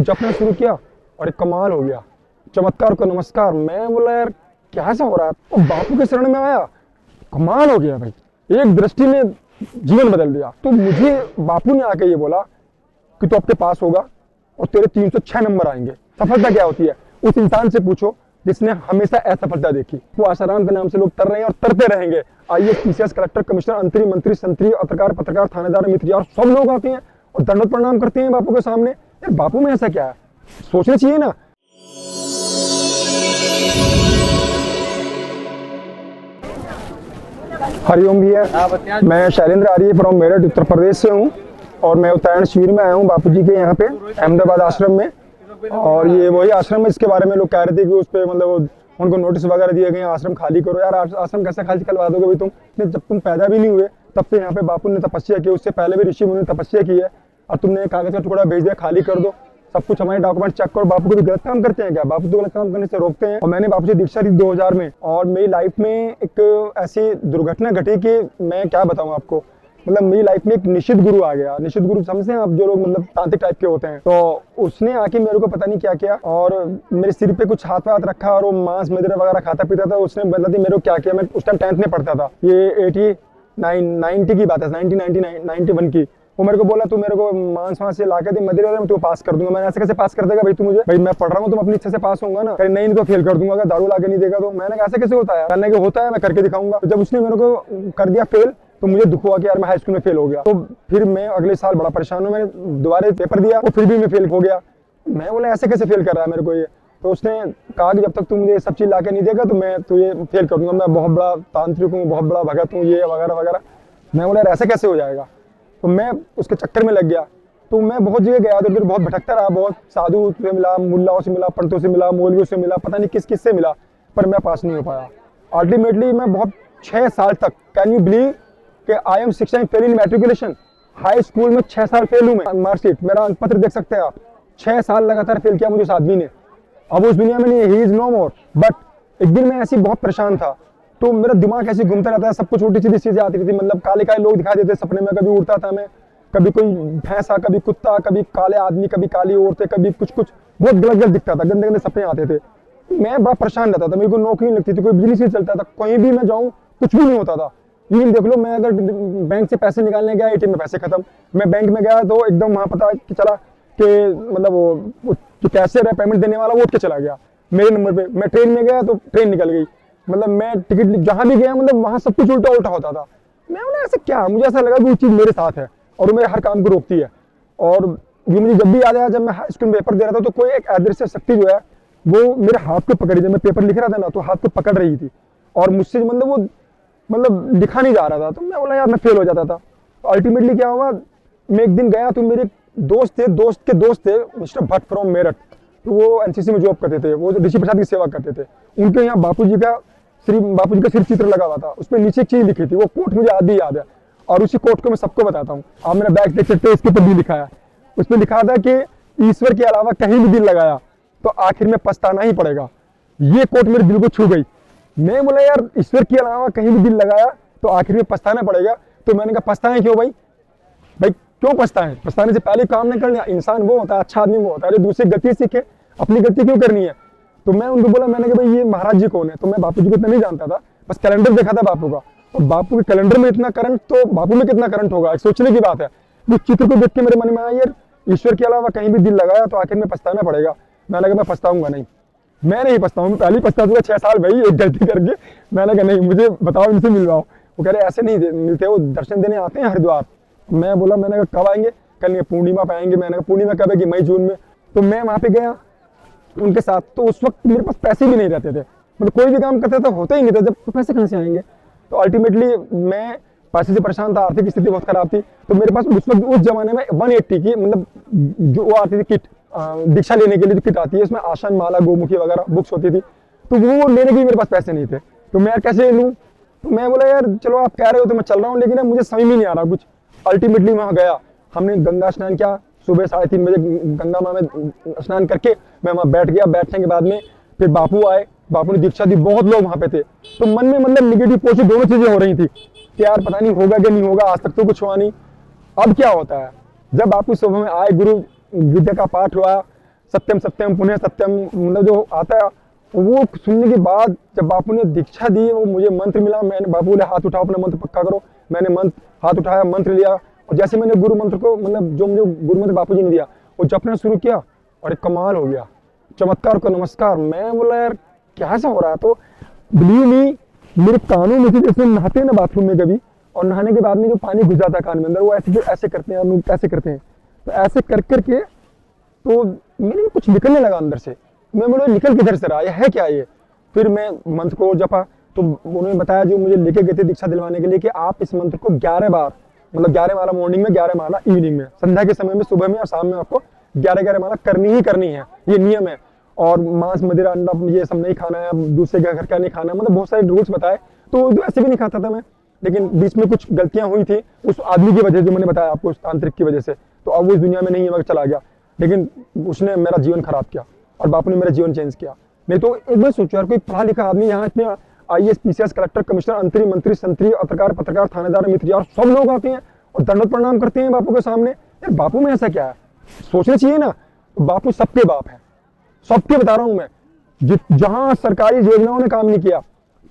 जपना शुरू किया और एक कमाल हो गया, चमत्कार को नमस्कार। मैं बोला यार क्या ऐसा हो रहा है, और बापू के शरण में आया, कमाल हो गया भाई, एक दृष्टि में जीवन बदल दिया। तो मुझे बापू ने आके ये बोला कि तू आपके पास होगा और तेरे 306 नंबर आएंगे। सफलता क्या होती है उस इंसान से पूछो जिसने हमेशा असफलता देखी। वो आसाराम के नाम से लोग तर रहे हैं और तरते रहेंगे। आईएएस, पीसीएस, कलेक्टर, कमिश्नर, अंतरी, मंत्री, संतरी, पत्रकार, थानेदार, मित्र और सब लोग आते हैं और दंडवत प्रणाम करते हैं बापू के सामने। यार बापू में ऐसा क्या है, सोचना चाहिए ना। हरिओम भैया, मैं शैलेंद्र आर्य फ्रॉम मेरठ उत्तर प्रदेश से हूँ और मैं उत्तरायण शिविर में आया हूँ बापू जी के यहाँ पे अहमदाबाद आश्रम में। और ये वही आश्रम है, इसके बारे में लोग कह रहे थे कि उस पर मतलब उनको नोटिस वगैरह दिए गए, आश्रम खाली करो। यार आश्रम कैसे खाली करवा दोगे भाई तुम, जब तुम पैदा भी नहीं हुए तब से यहाँ पे बापू ने तपस्या की, उससे पहले भी ऋषि मुनि ने तपस्या की है और तुमने कागज का टुकड़ा भेज दिया खाली कर दो, सब कुछ हमारे डॉक्यूमेंट चेक करो। बापू को भी गलत काम करते हैं क्या? बापू तो गलत काम करने से रोकते हैं। और मैंने बापू से दीक्षा ली 2000 में और मेरी लाइफ में एक ऐसी दुर्घटना घटी कि मैं क्या बताऊँ आपको, मतलब मेरी लाइफ में एक निश्चित गुरु आ गया। निश्चित गुरु समझते हैं आप, जो लोग मतलब तांत्रिक टाइप के होते हैं। तो उसने आके मेरे को पता नहीं क्या किया और मेरे सिर पे कुछ हाथ वाथ रखा और वो मांस मदिरा वगैरह खाता पीता था। उसने मतलब मेरे को क्या किया, मैं उस टाइम 10th में पढ़ता था, ये 90 की बात है, 91 की। वो मेरे को बोला तू मेरे को मांस वांस से ला के दे, मदिरा मैं तू पास कर दूंगा। मैंने ऐसे कैसे पास कर देगा भाई तू मुझे, भाई मैं पढ़ रहा हूँ, तुम अपनी इच्छा से पास होगा ना, नहीं इनको फेल कर दूंगा अगर दारू ला के नहीं देगा तो। मैंने ऐसे कैसे होता है, कहने के होता है, मैं करके दिखाऊंगा। जब उसने मेरे को कर दिया फेल तो मुझे दुख हुआ कि यार मैं हाई स्कूल में फेल हो गया। तो फिर मैं अगले साल बड़ा परेशान हूँ, मैंने दोबारा पेपर दिया और फिर भी मैं फेल हो गया। मैं बोला ऐसे कैसे फेल कर रहा है मेरे को ये। तो उसने कहा कि जब तक तू मुझे सब चीज़ ला के नहीं देगा तो मैं तुझे फेल कर दूंगा, मैं बहुत बड़ा तांत्रिक हूँ, बहुत बड़ा भगत हूँ, ये वगैरह वगैरह। मैं बोला यार ऐसे कैसे हो जाएगा। तो मैं उसके चक्कर में लग गया। तो मैं बहुत जगह गया, उधर बहुत भटकता रहा, बहुत साधु से मिला, मुल्लाओं से मिला, पंडितों से मिला, मौलवियों से मिला, पता नहीं किस किस से मिला, पर मैं पास नहीं हो पाया। अल्टीमेटली मैं बहुत 6 साल तक, कैन यू बिलीव कि I am 6 time fail in matriculation. High school में 6 साल फेल हूँ मैं, मार्कशीट मेरा अंक पत्र देख सकते हैं आप। 6 साल लगातार फेल किया मुझे उस आदमी ने। अब उस दुनिया में नहीं, he is no more. But एक दिन मैं ऐसी बहुत परेशान था तो मेरा दिमाग ऐसे घूमता रहता है, सब कुछ उल्टी सीधी चीजें आती थी। मतलब काले काले लोग दिखाई देते सपने में, कभी उड़ता था मैं, कभी कोई भैंसा, कभी कुत्ता, कभी काले आदमी, कभी काली औरतें, कभी कुछ बहुत गलत गलत दिखता था, गंदे गंदे सपने आते थे। मैं बड़ा परेशान रहता था, मेरे को नौकरी नहीं लगती थी, कोई बिजनेस नहीं चलता था, कहीं भी मैं जाऊँ कुछ भी नहीं होता था। यूं देख लो, मैं अगर बैंक से पैसे निकालने गया, एटीएम में पैसे खत्म। मैं बैंक में गया तो एकदम वहाँ पता कि चला कि मतलब वो जो कैशियर है पेमेंट देने वाला वो उठ के चला गया मेरे नंबर पे। मैं ट्रेन में गया तो ट्रेन निकल गई। मतलब मैं टिकट जहाँ भी गया मतलब वहाँ सब कुछ उल्टा उल्टा होता था। मैं बोला ऐसे क्या, मुझे ऐसा लगा कि वो चीज़ मेरे साथ है और वो मेरे हर काम को रोकती है। और ये मुझे जब भी याद आया, जब मैं हाई स्कूल में पेपर दे रहा था तो कोई एक अदृश्य शक्ति जो है वो मेरे हाथ को पकड़ी, जब मैं पेपर लिख रहा था ना तो हाथ को पकड़ रही थी और मुझसे मतलब वो मतलब लिखा नहीं जा रहा था। तो मैं बोला यार मैं फेल हो जाता था। तो अल्टीमेटली क्या हुआ, मैं एक दिन गया तो मेरे दोस्त के दोस्त थे मिस्टर भट्ट फ्रॉम मेरठ। तो वो एनसीसी में जॉब करते थे, वो ऋषि प्रसाद की सेवा करते थे। उनके यहाँ बापू जी का सिर चित्र लगा हुआ था, उसमें नीचे एक चीज लिखी थी, वो कोट मुझे आज भी याद है और उसी कोट को मैं सबको बताता हूँ। आप मेरा बैग देख सकते हो, इसके ऊपर भी लिखा है। उसमें लिखा था कि ईश्वर के अलावा कहीं भी दिल लगाया तो आखिर में पछताना ही पड़ेगा। ये कोट मेरे दिल को छू गई। मैं बोला यार ईश्वर के अलावा कहीं भी दिल लगाया तो आखिर में पछताना पड़ेगा। तो मैंने कहा पछताएं क्यों भाई क्यों पछताएं? पछताने से पहले काम नहीं करना। इंसान वो होता है, अच्छा आदमी वो होता है, दूसरी गलती सीखे, अपनी गलती क्यों करनी है। तो मैं उनको बोला, मैंने कहा भाई ये महाराज जी कौन है। तो मैं बापू जी को इतना नहीं जानता था, बस कैलेंडर देखा था बापू का, और बापू के कैलेंडर में इतना करंट तो बापू में कितना करंट होगा, एक सोचने की बात है। उस चित्र को देख के मेरे मन में आया यार ईश्वर के अलावा कहीं भी दिल लगाया तो आखिर में पछताना पड़ेगा। मैंने कहा मैं पछताऊंगा नहीं, मैं नहीं पछताऊंगा। पहले पछता दूंगा 6 साल भाई एक गलती करके। मैंने कहा नहीं, मुझे बताओ, इनसे मिलवाओ। वो कह रहे ऐसे नहीं मिलते, वो दर्शन देने आते हैं हरिद्वार। मैं बोला, मैंने कहा कब आएंगे? कल पूर्णिमा पे आएंगे। मैंने कहा पूर्णिमा कब है कि मई जून में। तो मैं वहाँ पे गया उनके साथ। तो उस वक्त मेरे पास पैसे भी नहीं रहते थे, मतलब कोई भी काम करते तो होता ही नहीं था, जब तो पैसे कहाँ से आएंगे। तो अल्टीमेटली मैं पैसे से परेशान था, आर्थिक स्थिति बहुत खराब थी। तो मेरे पास उस वक्त उस जमाने में 180 की मतलब जो वो आती थी किट, दीक्षा लेने के लिए जो किट आती है, उसमें आसन, माला, गोमुखी वगैरह बुक्स होती थी। तो वो लेने के लिए मेरे पास पैसे नहीं थे। तो मैं यार कैसे लूँ। तो मैं बोला यार चलो आप कह रहे हो तो मैं चल रहा हूँ, लेकिन मुझे समझ में नहीं आ रहा कुछ। अल्टीमेटली वहाँ गया, हमने गंगा स्नान किया। सुबह 3:30 बजे गंगा माँ में स्नान करके मैं वहाँ बैठ गया। बैठने के बाद में फिर बापू आए, बापू ने दीक्षा दी, बहुत लोग वहाँ पे थे। तो मन में मतलब निगेटिव पॉजिटिव दोनों चीजें हो रही थी कि यार पता नहीं होगा कि नहीं होगा, आज तक तो कुछ हुआ नहीं। अब क्या होता है, जब बापू सुबह में आए, गुरु विद्या का पाठ हुआ, सत्यम सत्यम पुनः सत्यम, मतलब जो आता है वो सुनने के बाद जब बापू ने दीक्षा दी, वो मुझे मंत्र मिला, मैंने बापू ने हाथ उठाओ अपना मंत्र पक्का करो, मैंने मंत्र हाथ उठाया, मंत्र लिया और जैसे मैंने गुरु मंत्र को मतलब जो मुझे गुरु मंत्र बापू जी ने दिया वो जपना शुरू किया और एक कमाल हो गया, चमत्कार को नमस्कार। मैं बोला यार क्या ऐसा हो रहा है। तो बिलीव मी, मेरे कानों में से जैसे नहाते हैं ना बाथरूम में कभी, और नहाने के बाद में जो पानी घुस जाता है कान में अंदर, वो ऐसे करते हैं, हम ऐसे करते हैं, तो ऐसे कर करके तो मेरे को कुछ निकलने लगा अंदर से। मैं बोला निकल किधर से रहा, ये है क्या ये। फिर मैं मंत्र को जपा तो उन्होंने बताया जो मुझे लेके गए थे दीक्षा दिलवाने के लिए कि आप इस मंत्र को 11 बार, मतलब 11 माला मॉर्निंग में, 11 माला इवनिंग में, संध्या के समय में, सुबह में और शाम में आपको 11 माला करनी ही करनी है, ये नियम है। और मांस मदिरा अंडा ये सब नहीं खाना है, दूसरे के घर का नहीं खाना, मतलब बहुत सारे रूल्स बताए। तो ऐसे भी नहीं खाता था मैं, लेकिन बीच में कुछ गलतियां हुई थी उस आदमी की वजह, जो मैंने बताया आपको, उस तांत्रिक की वजह से। तो अब वो इस दुनिया में नहीं है, मैं चला गया, लेकिन उसने मेरा जीवन खराब किया और बापू ने मेरा जीवन चेंज किया। नहीं तो एक बार सोचो यार, कोई पढ़ा लिखा आदमी यहाँ इतने IAS PCS कलेक्टर कमिश्नर अंतरी मंत्री संतरी पत्रकार थानेदार मित्र और सब लोग आते हैं और दंडवत प्रणाम करते हैं बापू के सामने। यार बापू में ऐसा क्या है, सोचना चाहिए ना। बापू सबके बाप है, सबके बता रहा हूं मैं। जहां सरकारी योजनाओं ने काम नहीं किया,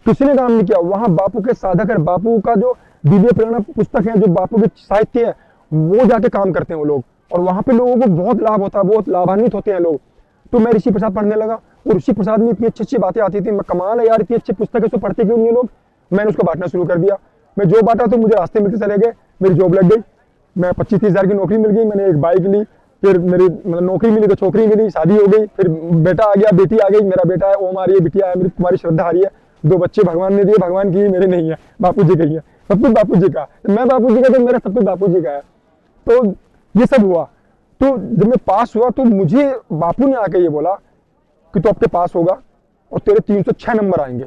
किसी ने काम नहीं किया, वहां बापू के साधक है, बापू का जो दिव्य प्रेरणा पुस्तक है, जो बापू के साहित्य है, वो जाके काम करते हैं वो लोग, और वहां पे लोगों को बहुत लाभ होता है, बहुत लाभान्वित होते हैं लोग। तो मैं ऋषि प्रसाद पढ़ने लगा और ऋषि प्रसाद में इतनी अच्छी अच्छी बातें आती थी, मैं कमाल है यार, इतनी अच्छी पुस्तक है, पढ़ते क्यों नहीं लोग। मैंने उसको बांटना शुरू कर दिया। मैं जो बांटा तो मुझे रास्ते मिलते चले गए, मेरी जॉब लग गई, मैं 25-30 हज़ार की नौकरी मिल गई, मैंने एक बाइक ली, फिर मेरी मतलब नौकरी मिली तो छोकरी मिली, शादी हो गई, फिर बेटा आ गया, बेटी आ गई, मेरा बेटा है ओम आ रही है, बिटिया है मेरी, तुम्हारी श्रद्धा आ रही है, 2 बच्चे भगवान ने दिए, भगवान की मेरे नहीं है, बापू जी की है, सब कुछ बापू जी का, मैं बापू जी का तो मेरा सब कुछ बापू जी का है। तो ये सब हुआ। तो जब मैं पास हुआ तो मुझे बापू ने आके ये बोला कि तो आपके पास होगा और तेरे 306 नंबर आएंगे।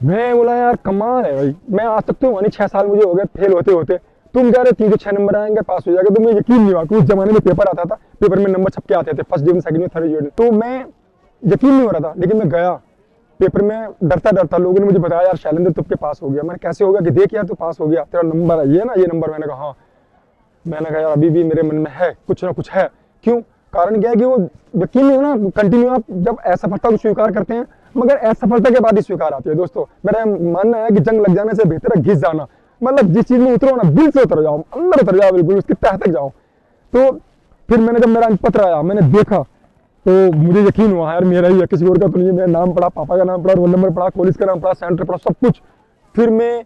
मैं बोला यार कमाल है भाई, मैं आज तक तो 6 साल मुझे हो गए फेल होते होते, तुम कह रहे 306 नंबर आएंगे पास हो जाएगा। तो मुझे यकीन नहीं हुआ कि उस जमाने में पेपर आता था, पेपर में नंबर छपके आते थे, first division, second division, third division. तो मैं यकीन नहीं हो रहा था, लेकिन मैं गया पेपर में डरता डरता। लोगों ने मुझे बताया यार शैलेंद्र तुम पे पास हो गया। मैंने कैसे हो गया कि देख यार तू पास हो गया, तेरा नंबर है ये ना, ये नंबर। मैंने कहा हाँ। मैंने कहा यार अभी भी मेरे मन में है, कुछ ना कुछ है। क्यों? कारण क्या है कि वो यकीन नहीं हो ना, कंटिन्यू आप जब असफलता को स्वीकार करते हैं, मगर असफलता के बाद ही स्वीकार आती है। दोस्तों मेरा मानना है कि जंग लग जाने से बेहतर है घिस जाना। मतलब जिस चीज में उतरो ना, दिल से उतर जाओ, अंदर उतर जाओ, बिल्कुल उसकी तह तक जाओ। तो फिर मैंने जब मेरा पत्र आया, मैंने देखा तो मुझे यकीन हुआ यार मेरा ही है, किसी और का तो नहीं है। मेरा नाम पढ़ा, पापा का नाम पढ़ा, रोल नंबर पढ़ा, कॉलेज का नाम पढ़ा, सेंटर पढ़ा, सब कुछ। फिर मैं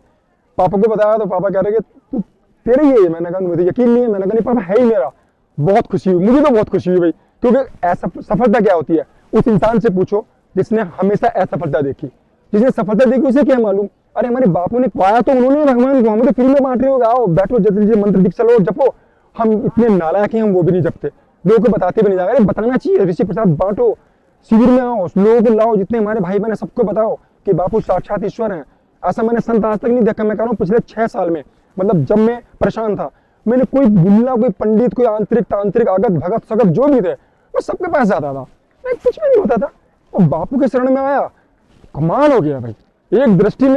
पापा को बताया तो पापा कह रहे कि तू तेरे ही है। मैंने कहा मुझे यकीन नहीं है। मैंने कहा नहीं पापा है ही मेरा। बहुत खुशी हुई, मुझे तो बहुत खुशी हुई भाई, क्योंकि सफलता क्या होती है उस इंसान से पूछो जिसने हमेशा असफलता देखी। जिसने सफलता देखी उसे क्या मालूम। अरे हमारे बापू ने पाया तो उन्होंने भगवान को, हम तो फ्री में बांट रहे हो, आओ बैठो जप लीजिए, मंत्र दीक्षा लो, जपो। हम इतने नालायक हैं, हम वो भी नहीं जपते, लोगों को बताते भी नहीं जाएगा। अरे बताना चाहिए, ऋषि प्रसाद बांटो, शिविर में आओ, लोगों को लाओ, जितने हमारे भाई बहन सबको बताओ कि बापू साक्षात ईश्वर हैं। ऐसा मैंने संत आज तक नहीं देखा। मैं कह रहा हूँ पिछले 6 साल में, मतलब जब मैं परेशान था, मैंने कोई बुल्ला, कोई पंडित, कोई आंतरिक तांत्रिक, आगत भगत सगत जो भी थे, वो सबके पास जाता था, कुछ भी नहीं होता था। और बापू के शरण में आया, कमाल हो गया भाई। एक दृष्टि में